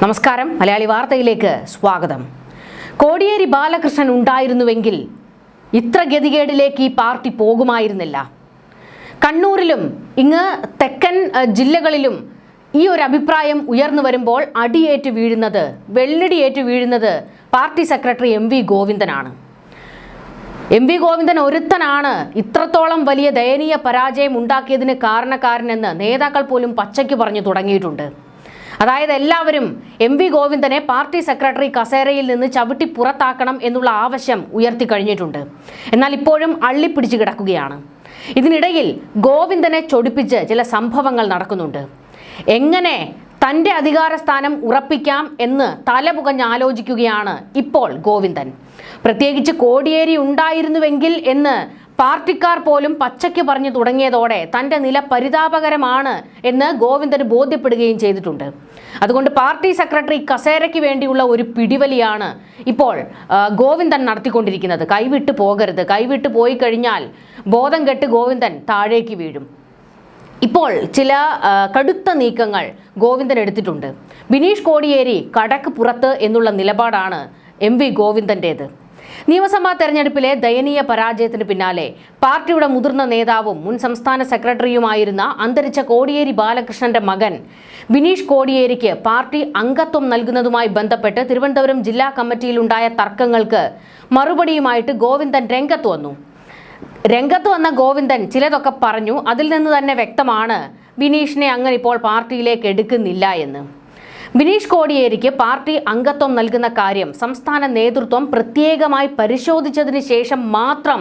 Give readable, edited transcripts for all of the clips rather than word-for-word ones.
നമസ്കാരം മലയാളി വാർത്തയിലേക്ക് സ്വാഗതം. കോടിയേരി ബാലകൃഷ്ണൻ ഉണ്ടായിരുന്നുവെങ്കിൽ ഇത്ര ഗതികേടിലേക്ക് ഈ പാർട്ടി പോകുമായിരുന്നില്ല. കണ്ണൂരിലും ഇങ്ങ് തെക്കൻ ജില്ലകളിലും ഈ ഒരു അഭിപ്രായം ഉയർന്നു വരുമ്പോൾ അടിയേറ്റ് വീഴുന്നത്, വെള്ളടിയേറ്റ് വീഴുന്നത് പാർട്ടി സെക്രട്ടറി എം.വി. ഗോവിന്ദനാണ്. എം.വി. ഗോവിന്ദൻ ഒരുത്തനാണ് ഇത്രത്തോളം വലിയ ദയനീയ പരാജയം ഉണ്ടാക്കിയതിന് കാരണക്കാരനെന്ന് നേതാക്കൾ പോലും പച്ചയ്ക്ക് പറഞ്ഞു തുടങ്ങിയിട്ടുണ്ട്. അതായത് എല്ലാവരും എം.വി. ഗോവിന്ദനെ പാർട്ടി സെക്രട്ടറി കസേരയിൽ നിന്ന് ചവിട്ടി പുറത്താക്കണം എന്നുള്ള ആവശ്യം ഉയർത്തിക്കഴിഞ്ഞിട്ടുണ്ട്. എന്നാൽ ഇപ്പോഴും അള്ളിപ്പിടിച്ച് കിടക്കുകയാണ്. ഇതിനിടയിൽ ഗോവിന്ദനെ ചൊടിപ്പിച്ച് ചില സംഭവങ്ങൾ നടക്കുന്നുണ്ട്. എങ്ങനെ തൻ്റെ അധികാരസ്ഥാനം ഉറപ്പിക്കാം എന്ന് തലപുകഞ്ഞ് ആലോചിക്കുകയാണ് ഇപ്പോൾ ഗോവിന്ദൻ. പ്രത്യേകിച്ച് കോടിയേരി ഉണ്ടായിരുന്നുവെങ്കിൽ എന്ന് പാർട്ടിക്കാർ പോലും പച്ചയ്ക്ക് പറഞ്ഞു തുടങ്ങിയതോടെ തൻ്റെ നില പരിതാപകരമാണ് എന്ന് ഗോവിന്ദന് ബോധ്യപ്പെടുകയും ചെയ്തിട്ടുണ്ട്. അതുകൊണ്ട് പാർട്ടി സെക്രട്ടറി കസേരയ്ക്ക് വേണ്ടിയുള്ള ഒരു പിടിവലിയാണ് ഇപ്പോൾ ഗോവിന്ദൻ നടത്തിക്കൊണ്ടിരിക്കുന്നത്. കൈവിട്ട് പോകരുത്, കൈവിട്ട് പോയി കഴിഞ്ഞാൽ ബോധം കെട്ട് ഗോവിന്ദൻ താഴേക്ക് വീഴും. ഇപ്പോൾ ചില കടുത്ത നീക്കങ്ങൾ ഗോവിന്ദൻ എടുത്തിട്ടുണ്ട്. ബിനീഷ് കോടിയേരി കടക്ക് പുറത്ത് എന്നുള്ള നിലപാടാണ് എം.വി. ഗോവിന്ദൻ്റേത്. നിയമസഭാ തെരഞ്ഞെടുപ്പിലെ ദയനീയ പരാജയത്തിന് പിന്നാലെ പാർട്ടിയുടെ മുതിർന്ന നേതാവും മുൻ സംസ്ഥാന സെക്രട്ടറിയുമായിരുന്ന അന്തരിച്ച കോടിയേരി ബാലകൃഷ്ണന്റെ മകൻ ബിനീഷ് കോടിയേരിക്ക് പാർട്ടി അംഗത്വം നൽകുന്നതുമായി ബന്ധപ്പെട്ട് തിരുവനന്തപുരം ജില്ലാ കമ്മിറ്റിയിലുണ്ടായ തർക്കങ്ങൾക്ക് മറുപടിയുമായിട്ട് ഗോവിന്ദൻ രംഗത്ത് വന്ന ഗോവിന്ദൻ ചിലതൊക്കെ പറഞ്ഞു. അതിൽ നിന്ന് തന്നെ വ്യക്തമാണ് ബിനീഷിനെ അങ്ങനെ ഇപ്പോൾ പാർട്ടിയിലേക്ക് എടുക്കുന്നില്ല എന്ന്. ബിനീഷ് കോടിയേരിക്ക് പാർട്ടി അംഗത്വം നൽകുന്ന കാര്യം സംസ്ഥാന നേതൃത്വം പ്രത്യേകമായി പരിശോധിച്ചതിന് ശേഷം മാത്രം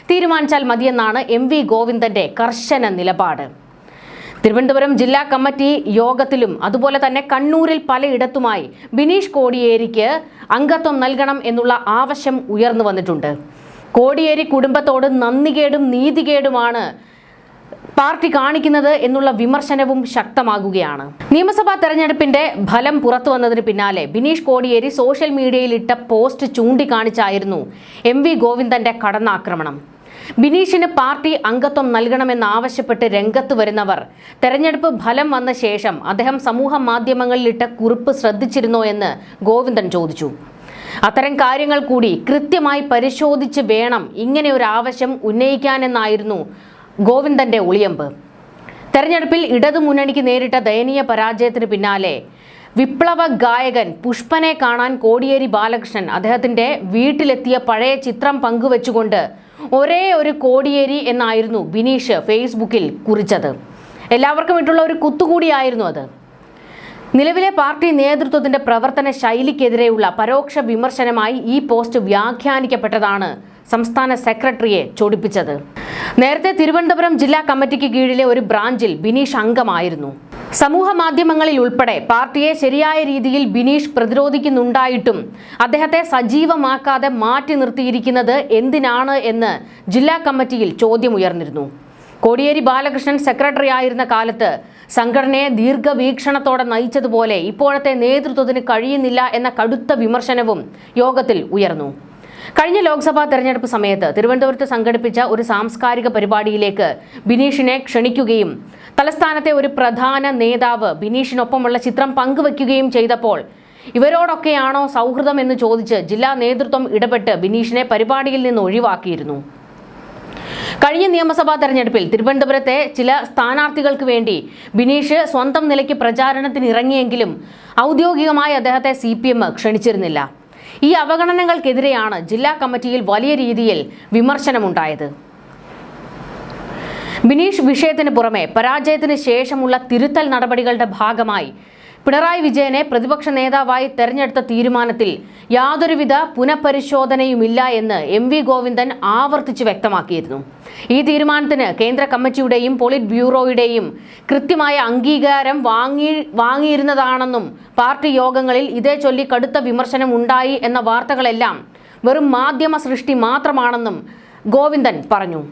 തീരുമാനിച്ചാൽ മതിയെന്നാണ് എം.വി. ഗോവിന്ദന്റെ കർശന നിലപാട്. തിരുവനന്തപുരം ജില്ലാ കമ്മിറ്റി യോഗത്തിലും അതുപോലെ തന്നെ കണ്ണൂരിൽ പലയിടത്തുമായി ബിനീഷ് കോടിയേരിക്ക് അംഗത്വം നൽകണം എന്നുള്ള ആവശ്യം ഉയർന്നു വന്നിട്ടുണ്ട്. കോടിയേരി കുടുംബത്തോട് നന്ദികേടും നീതികേടുമാണ് പാർട്ടി കാണിക്കുന്നത് എന്നുള്ള വിമർശനവും ശക്തമാകുകയാണ്. നിയമസഭാ തെരഞ്ഞെടുപ്പിന്റെ ഫലം പുറത്തു വന്നതിന് പിന്നാലെ ബിനീഷ് കോടിയേരി സോഷ്യൽ മീഡിയയിൽ ഇട്ട പോസ്റ്റ് ചൂണ്ടിക്കാണിച്ചായിരുന്നു എം.വി. ഗോവിന്ദന്റെ കടന്നാക്രമണം. ബിനീഷിന് പാർട്ടി അംഗത്വം നൽകണമെന്നാവശ്യപ്പെട്ട് രംഗത്ത് വരുന്നവർ തെരഞ്ഞെടുപ്പ് ഫലം വന്ന ശേഷം അദ്ദേഹം സമൂഹ മാധ്യമങ്ങളിൽ ഇട്ട കുറിപ്പ് ശ്രദ്ധിച്ചിരുന്നോ എന്ന് ഗോവിന്ദൻ ചോദിച്ചു. അത്തരം കാര്യങ്ങൾ കൂടി കൃത്യമായി പരിശോധിച്ച് വേണം ഇങ്ങനെ ഒരു ആവശ്യം ഉന്നയിക്കാനെന്നായിരുന്നു ഗോവിന്ദന്റെ ഒളിയമ്പ്. തെരഞ്ഞെടുപ്പിൽ ഇടതുമുന്നണിക്ക് നേരിട്ട ദയനീയ പരാജയത്തിന് പിന്നാലെ വിപ്ലവ ഗായകൻ പുഷ്പനെ കാണാൻ കോടിയേരി ബാലകൃഷ്ണൻ അദ്ദേഹത്തിന്റെ വീട്ടിലെത്തിയ പഴയ ചിത്രം പങ്കുവെച്ചുകൊണ്ട് ഒരേ ഒരു കോടിയേരി എന്നായിരുന്നു ബിനീഷ് ഫേസ്ബുക്കിൽ കുറിച്ചത്. എല്ലാവർക്കും ഇട്ടുള്ള ഒരു കുത്തുകൂടിയായിരുന്നു അത്. നിലവിലെ പാർട്ടി നേതൃത്വത്തിന്റെ പ്രവർത്തന ശൈലിക്കെതിരെയുള്ള പരോക്ഷ വിമർശനമായി ഈ പോസ്റ്റ് വ്യാഖ്യാനിക്കപ്പെട്ടതാണ് സംസ്ഥാന സെക്രട്ടറിയെ ചൊടിപ്പിച്ചത്. നേരത്തെ തിരുവനന്തപുരം ജില്ലാ കമ്മിറ്റിക്ക് കീഴിലെ ഒരു ബ്രാഞ്ചിൽ ബിനീഷ് അംഗമായിരുന്നു. സമൂഹ മാധ്യമങ്ങളിൽ ഉൾപ്പെടെ പാർട്ടിയെ ശരിയായ രീതിയിൽ ബിനീഷ് പ്രതിരോധിക്കുന്നുണ്ടായിട്ടും അദ്ദേഹത്തെ സജീവമാക്കാതെ മാറ്റി നിർത്തിയിരിക്കുന്നത് എന്തിനാണ് എന്ന് ജില്ലാ കമ്മിറ്റിയിൽ ചോദ്യമുയർന്നിരുന്നു. കോടിയേരി ബാലകൃഷ്ണൻ സെക്രട്ടറി ആയിരുന്ന കാലത്ത് സംഘടനയെ ദീർഘവീക്ഷണത്തോടെ നയിച്ചതുപോലെ ഇപ്പോഴത്തെ നേതൃത്വത്തിന് കഴിയുന്നില്ല എന്ന കടുത്ത വിമർശനവും യോഗത്തിൽ ഉയർന്നു. കഴിഞ്ഞ ലോക്സഭാ തെരഞ്ഞെടുപ്പ് സമയത്ത് തിരുവനന്തപുരത്ത് സംഘടിപ്പിച്ച ഒരു സാംസ്കാരിക പരിപാടിയിലേക്ക് ബിനീഷിനെ ക്ഷണിക്കുകയും തലസ്ഥാനത്തെ ഒരു പ്രധാന നേതാവ് ബിനീഷിനൊപ്പമുള്ള ചിത്രം പങ്കുവയ്ക്കുകയും ചെയ്തപ്പോൾ ഇവരോടൊക്കെയാണോ സൗഹൃദം എന്ന് ചോദിച്ച് ജില്ലാ നേതൃത്വം ഇടപെട്ട് ബിനീഷിനെ പരിപാടിയിൽ നിന്ന് ഒഴിവാക്കിയിരുന്നു. കഴിഞ്ഞ നിയമസഭാ തെരഞ്ഞെടുപ്പിൽ തിരുവനന്തപുരത്തെ ചില സ്ഥാനാർത്ഥികൾക്ക് വേണ്ടി ബിനീഷ് സ്വന്തം നിലയ്ക്ക് പ്രചാരണത്തിന് ഇറങ്ങിയെങ്കിലും ഔദ്യോഗികമായി അദ്ദേഹത്തെ CPM ക്ഷണിച്ചിരുന്നില്ല. ഈ അവഗണനകൾക്കെതിരെയാണ് ജില്ലാ കമ്മിറ്റിയിൽ വലിയ രീതിയിൽ വിമർശനമുണ്ടായത്. ബിനീഷ് വിഷയത്തിന് പുറമെ പരാജയത്തിന് ശേഷമുള്ള തിരുത്തൽ നടപടികളുടെ ഭാഗമായി പിണറായി വിജയനെ പ്രതിപക്ഷ നേതാവായി തെരഞ്ഞെടുത്ത തീരുമാനത്തിൽ യാതൊരുവിധ പുനഃപരിശോധനയുമില്ല എന്ന് എം.വി. ഗോവിന്ദൻ ആവർത്തിച്ച് വ്യക്തമാക്കിയിരുന്നു. ഈ തീരുമാനത്തിന് കേന്ദ്ര കമ്മിറ്റിയുടെയും പോളിറ്റ് ബ്യൂറോയുടെയും കൃത്യമായ അംഗീകാരം വാങ്ങിയിരുന്നതാണെന്നും പാർട്ടി യോഗങ്ങളിൽ ഇതേ ചൊല്ലി കടുത്ത വിമർശനം ഉണ്ടായി എന്ന വാർത്തകളെല്ലാം വെറും മാധ്യമ സൃഷ്ടി മാത്രമാണെന്നും ഗോവിന്ദൻ പറഞ്ഞു.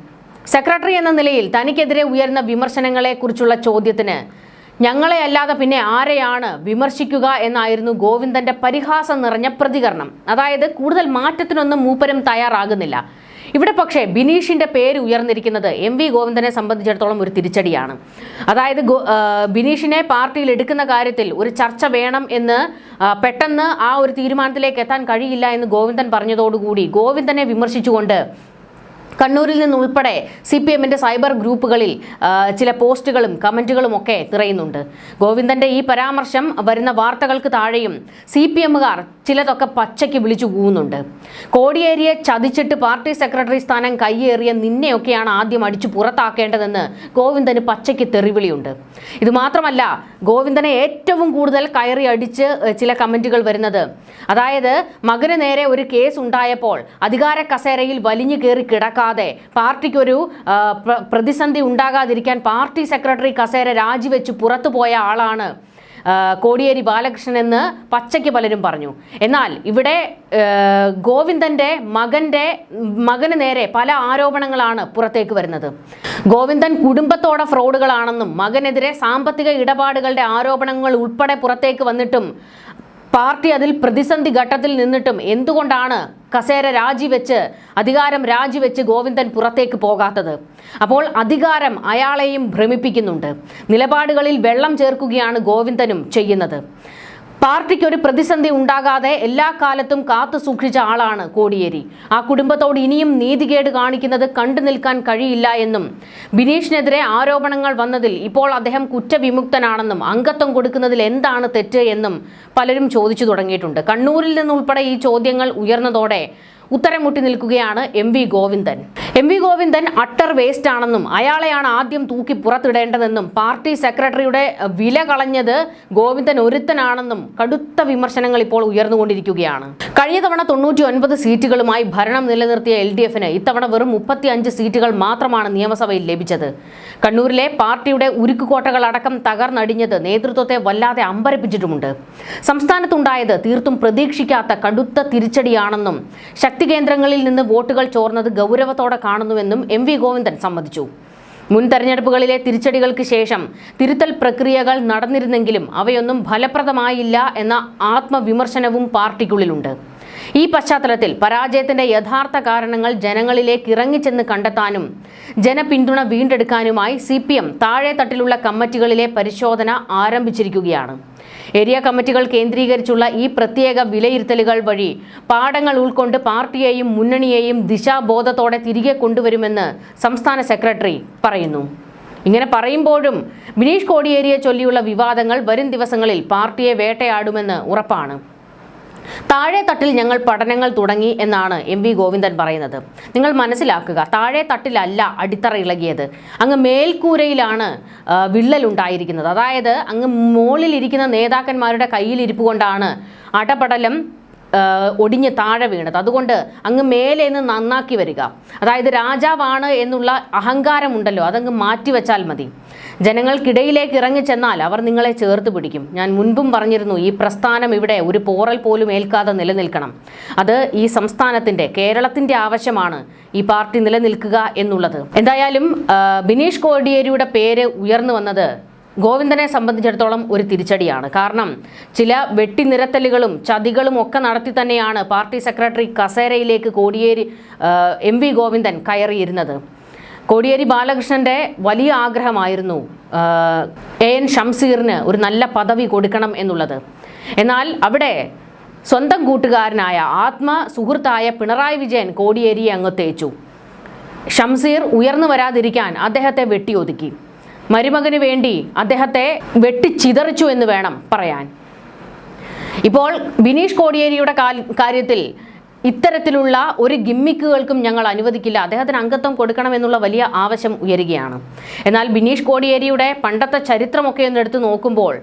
സെക്രട്ടറി എന്ന നിലയിൽ തനിക്കെതിരെ ഉയർന്ന വിമർശനങ്ങളെക്കുറിച്ചുള്ള ചോദ്യത്തിന് ഞങ്ങളെ അല്ലാതെ പിന്നെ ആരെയാണ് വിമർശിക്കുക എന്നായിരുന്നു ഗോവിന്ദന്റെ പരിഹാസം നിറഞ്ഞ പ്രതികരണം. അതായത് കൂടുതൽ മാറ്റത്തിനൊന്നും മൂപ്പരും തയ്യാറാകുന്നില്ല. ഇവിടെ പക്ഷേ ബിനീഷിന്റെ പേര് ഉയർന്നിരിക്കുന്നത് MV ഗോവിന്ദനെ സംബന്ധിച്ചിടത്തോളം ഒരു തിരിച്ചടിയാണ്. അതായത് ബിനീഷിനെ പാർട്ടിയിൽ എടുക്കുന്ന കാര്യത്തിൽ ഒരു ചർച്ച വേണം എന്ന് പെട്ടെന്ന് ആ ഒരു തീരുമാനത്തിലേക്ക് എത്താൻ കഴിയില്ല എന്ന് ഗോവിന്ദൻ പറഞ്ഞതോടുകൂടി ഗോവിന്ദനെ വിമർശിച്ചുകൊണ്ട് കണ്ണൂരിൽ നിന്നുൾപ്പെടെ CPMന്റെ സൈബർ ഗ്രൂപ്പുകളിൽ ചില പോസ്റ്റുകളും കമന്റുകളും ഒക്കെ നിറയുന്നുണ്ട്. ഗോവിന്ദന്റെ ഈ പരാമർശം വരുന്ന വാർത്തകൾക്ക് താഴെയും CPMകാർ ചിലതൊക്കെ പച്ചയ്ക്ക് വിളിച്ചു കൂവുന്നുണ്ട്. കോടിയേരിയെ ചതിച്ചിട്ട് പാർട്ടി സെക്രട്ടറി സ്ഥാനം കയ്യേറിയ നിന്നെയൊക്കെയാണ് ആദ്യം അടിച്ചു പുറത്താക്കേണ്ടതെന്ന് ഗോവിന്ദന് പച്ചയ്ക്ക് തെറിവിളിയുണ്ട്. ഇതുമാത്രമല്ല, ഗോവിന്ദനെ ഏറ്റവും കൂടുതൽ കയറി അടിച്ച് ചില കമന്റുകൾ വരുന്നത്, അതായത് മകന് നേരെ ഒരു കേസ് ഉണ്ടായപ്പോൾ അധികാര കസേരയിൽ വലിഞ്ഞു കയറി കിടക്കാതെ പാർട്ടിക്കൊരു പ്രതിസന്ധി ഉണ്ടാകാതിരിക്കാൻ പാർട്ടി സെക്രട്ടറി കസേര രാജിവെച്ച് പുറത്തു പോയ ആളാണ് കോടിയേരി ബാലകൃഷ്ണൻ എന്ന് പച്ചയ്ക്ക് പലരും പറഞ്ഞു. എന്നാൽ ഇവിടെ ഗോവിന്ദന്റെ മകന് നേരെ പല ആരോപണങ്ങളാണ് പുറത്തേക്ക് വരുന്നത്. ഗോവിന്ദൻ കുടുംബത്തോടെ ഫ്രോഡുകളാണെന്നും മകനെതിരെ സാമ്പത്തിക ഇടപാടുകളുടെ ആരോപണങ്ങൾ ഉൾപ്പെടെ പുറത്തേക്ക് വന്നിട്ടും പാർട്ടി അതിൽ പ്രതിസന്ധി ഘട്ടത്തിൽ നിന്നിട്ടും എന്തുകൊണ്ടാണ് അധികാരം രാജിവെച്ച് ഗോവിന്ദൻ പുറത്തേക്ക് പോകാത്തത്? അപ്പോൾ അധികാരം അയാളെയും ഭ്രമിപ്പിക്കുന്നുണ്ട്. നിലപാടുകളിൽ വെള്ളം ചേർക്കുകയാണ് ഗോവിന്ദനും ചെയ്യുന്നത്. പാർട്ടിക്ക് ഒരു പ്രതിസന്ധി ഉണ്ടാകാതെ എല്ലാ കാലത്തും കാത്തു സൂക്ഷിച്ച ആളാണ് കോടിയേരി. ആ കുടുംബത്തോട് ഇനിയും നീതികേട് കാണിക്കുന്നത് കണ്ടു നിൽക്കാൻ കഴിയില്ല എന്നും ബിനീഷിനെതിരെ ആരോപണങ്ങൾ വന്നതിൽ ഇപ്പോൾ അദ്ദേഹം കുറ്റവിമുക്തനാണെന്നും അംഗത്വം കൊടുക്കുന്നതിൽ എന്താണ് തെറ്റ് എന്നും പലരും ചോദിച്ചു തുടങ്ങിയിട്ടുണ്ട്. കണ്ണൂരിൽ നിന്നുൾപ്പെടെ ഈ ചോദ്യങ്ങൾ ഉയർന്നതോടെ ഉത്തരം മുട്ടി നിൽക്കുകയാണ് MV Govindan. MV Govindan utter waste ആണെന്നും അയാളെയാണ് ആദ്യം തൂക്കി പുറത്തിടേണ്ടതെന്നും പാർട്ടി സെക്രട്ടറിയുടെ വില കളഞ്ഞത് ഗോവിന്ദൻ ഒരുത്തനാണെന്നും കടുത്ത വിമർശനങ്ങൾ ഇപ്പോൾ ഉയർന്നുകൊണ്ടിരിക്കുകയാണ്. കഴിഞ്ഞ തവണ 99 സീറ്റുകളുമായി ഭരണം നിലനിർത്തിയ LDFന് ഇത്തവണ വെറും 35 സീറ്റുകൾ മാത്രമാണ് നിയമസഭയിൽ ലഭിച്ചത്. കണ്ണൂരിലെ പാർട്ടിയുടെ ഉരുക്കുകോട്ടകളടക്കം തകർന്നടിഞ്ഞത് നേതൃത്വത്തെ വല്ലാതെ അമ്പരപ്പിച്ചിട്ടുമുണ്ട്. സംസ്ഥാനത്തുണ്ടായത് തീർത്തും പ്രതീക്ഷിക്കാത്ത കടുത്ത തിരിച്ചടിയാണെന്നും ശക്തി കേന്ദ്രങ്ങളിൽ നിന്ന് വോട്ടുകൾ ചോർന്നത് ഗൗരവത്തോടെ കാണുന്നുവെന്നും MV ഗോവിന്ദൻ സമ്മതിച്ചു. മുൻ തെരഞ്ഞെടുപ്പുകളിലെ തിരിച്ചടികൾക്ക് ശേഷം തിരുത്തൽ പ്രക്രിയകൾ നടന്നിരുന്നെങ്കിലും അവയൊന്നും ഫലപ്രദമായില്ല എന്ന ആത്മവിമർശനവും പാർട്ടിക്കുള്ളിലുണ്ട്. ഈ പശ്ചാത്തലത്തിൽ പരാജയത്തിന്റെ യഥാർത്ഥ കാരണങ്ങൾ ജനങ്ങളിലേക്ക് ഇറങ്ങിച്ചെന്ന് കണ്ടെത്താനും ജനപിന്തുണ വീണ്ടെടുക്കാനുമായി CPM താഴെ തട്ടിലുള്ള കമ്മിറ്റികളിലെ പരിശോധന ആരംഭിച്ചിരിക്കുകയാണ്. ഏരിയ കമ്മിറ്റികൾ കേന്ദ്രീകരിച്ചുള്ള ഈ പ്രത്യേക വിലയിരുത്തലുകൾ വഴി പാഠങ്ങൾ ഉൾക്കൊണ്ട് പാർട്ടിയെയും മുന്നണിയെയും ദിശാബോധത്തോടെ തിരികെ കൊണ്ടുവരുമെന്ന് സംസ്ഥാന സെക്രട്ടറി പറയുന്നു. ഇങ്ങനെ പറയുമ്പോഴും ബിനീഷ് കോടിയേരിയെ ചൊല്ലിയുള്ള വിവാദങ്ങൾ വരും ദിവസങ്ങളിൽ പാർട്ടിയെ വേട്ടയാടുമെന്ന് ഉറപ്പാണ്. താഴെ തട്ടിൽ ഞങ്ങൾ പഠനങ്ങൾ തുടങ്ങി എന്നാണ് MV ഗോവിന്ദൻ പറയുന്നത്. നിങ്ങൾ മനസ്സിലാക്കുക, താഴെ തട്ടിലല്ല അടിത്തറ ഇളകിയത്, അങ്ങ് മേൽക്കൂരയിലാണ് വിള്ളലുണ്ടായിരിക്കുന്നത്. അതായത് അങ്ങ് മുകളിലിരിക്കുന്ന നേതാക്കന്മാരുടെ കയ്യിലിരിപ്പ് കൊണ്ടാണ് അടപടലം ഒടിഞ്ഞ് താഴെ വീണത്. അതുകൊണ്ട് അങ്ങ് മേലെ നിന്ന് നന്നാക്കി വരിക. അതായത് രാജാവാണ് എന്നുള്ള അഹങ്കാരമുണ്ടല്ലോ, അതങ്ങ് മാറ്റിവെച്ചാൽ മതി. ജനങ്ങൾക്കിടയിലേക്ക് ഇറങ്ങിച്ചെന്നാൽ അവർ നിങ്ങളെ ചേർത്ത് പിടിക്കും. ഞാൻ മുൻപും പറഞ്ഞിരുന്നു, ഈ പ്രസ്ഥാനം ഇവിടെ ഒരു പോറൽ പോലും ഏൽക്കാതെ നിലനിൽക്കണം. അത് ഈ സംസ്ഥാനത്തിൻ്റെ, കേരളത്തിൻ്റെ ആവശ്യമാണ് ഈ പാർട്ടി നിലനിൽക്കുക എന്നുള്ളത്. എന്തായാലും ബിനീഷ് കോടിയേരിയുടെ പേര് ഉയർന്നു വന്നത് ഗോവിന്ദനെ സംബന്ധിച്ചിടത്തോളം ഒരു തിരിച്ചടിയാണ്. കാരണം ചില വെട്ടിനിരത്തലുകളും ചതികളും ഒക്കെ നടത്തി തന്നെയാണ് പാർട്ടി സെക്രട്ടറി കസേരയിലേക്ക് MV ഗോവിന്ദൻ കയറിയിരുന്നത്. കോടിയേരി ബാലകൃഷ്ണന്റെ വലിയ ആഗ്രഹമായിരുന്നു AN ഷംസീറിന് ഒരു നല്ല പദവി കൊടുക്കണം എന്നുള്ളത്. എന്നാൽ അവിടെ സ്വന്തം കൂട്ടുകാരനായ സുഹൃത്തായ പിണറായി വിജയൻ കോടിയേരിയെ അങ്ങ് തേച്ചു. ഷംസീർ ഉയർന്നു വരാതിരിക്കാൻ അദ്ദേഹത്തെ വെട്ടിയൊതുക്കി. മരുമകന് വേണ്ടി അദ്ദേഹത്തെ വെട്ടിച്ചിതറിച്ചു എന്ന് വേണം പറയാൻ. ഇപ്പോൾ ബിനീഷ് കോടിയേരിയുടെ കാര്യത്തിൽ ഇത്തരത്തിലുള്ള ഒരു ഗിമ്മിക്കുകൾക്കും ഞങ്ങൾ അനുവദിക്കില്ല, അദ്ദേഹത്തിന് അംഗത്വം കൊടുക്കണമെന്നുള്ള വലിയ ആവശ്യം ഉയരുകയാണ്. എന്നാൽ ബിനീഷ് കോടിയേരിയുടെ പണ്ടത്തെ ചരിത്രമൊക്കെ ഒന്ന് എടുത്തു നോക്കുമ്പോൾ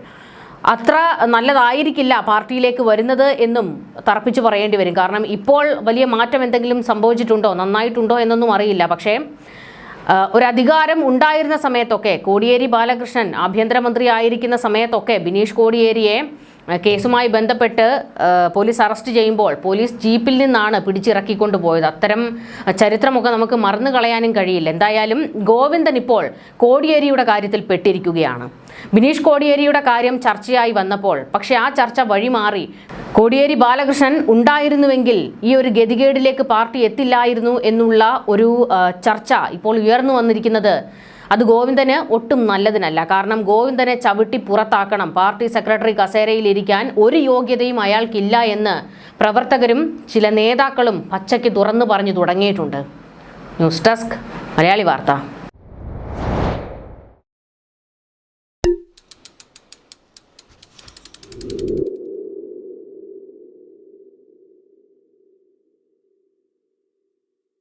അത്ര നല്ലതായിരിക്കില്ല പാർട്ടിയിലേക്ക് വരുന്നത് എന്നും തറപ്പിച്ച് പറയേണ്ടി വരും. കാരണം ഇപ്പോൾ വലിയ മാറ്റം എന്തെങ്കിലും സംഭവിച്ചിട്ടുണ്ടോ, നന്നായിട്ടുണ്ടോ എന്നൊന്നും അറിയില്ല. പക്ഷേ ഒരധികാരം ഉണ്ടായിരുന്ന സമയത്തൊക്കെ, കോടിയേരി ബാലകൃഷ്ണൻ ആഭ്യന്തരമന്ത്രി ആയിരിക്കുന്ന സമയത്തൊക്കെ ബിനീഷ് കോടിയേരിയെ കേസുമായി ബന്ധപ്പെട്ട് പോലീസ് അറസ്റ്റ് ചെയ്യുമ്പോൾ പോലീസ് ജീപ്പിൽ നിന്നാണ് പിടിച്ചിറക്കിക്കൊണ്ട് പോയത്. അത്തരം ചരിത്രമൊക്കെ നമുക്ക് മറന്നു കളയാനും കഴിയില്ല. എന്തായാലും ഗോവിന്ദൻ ഇപ്പോൾ കോടിയേരിയുടെ കാര്യത്തിൽ പെട്ടിരിക്കുകയാണ്. ബിനീഷ് കോടിയേരിയുടെ കാര്യം ചർച്ചയായി വന്നപ്പോൾ പക്ഷേ ആ ചർച്ച വഴിമാറി കോടിയേരി ബാലകൃഷ്ണൻ ഉണ്ടായിരുന്നുവെങ്കിൽ ഈ ഒരു ഗതികേടിലേക്ക് പാർട്ടി എത്തില്ലായിരുന്നു എന്നുള്ള ഒരു ചർച്ച ഇപ്പോൾ ഉയർന്നു വന്നിരിക്കുന്നത് അത് ഗോവിന്ദന് ഒട്ടും നല്ലതിനല്ല. കാരണം ഗോവിന്ദനെ ചവിട്ടി പുറത്താക്കണം, പാർട്ടി സെക്രട്ടറി കസേരയിൽ ഇരിക്കാൻ ഒരു യോഗ്യതയും അയാൾക്കില്ല എന്ന് പ്രവർത്തകരും ചില നേതാക്കളും പച്ചയ്ക്ക് തുറന്നു പറഞ്ഞു തുടങ്ങിയിട്ടുണ്ട്. ന്യൂസ് ഡെസ്ക് മലയാളി വാർത്ത.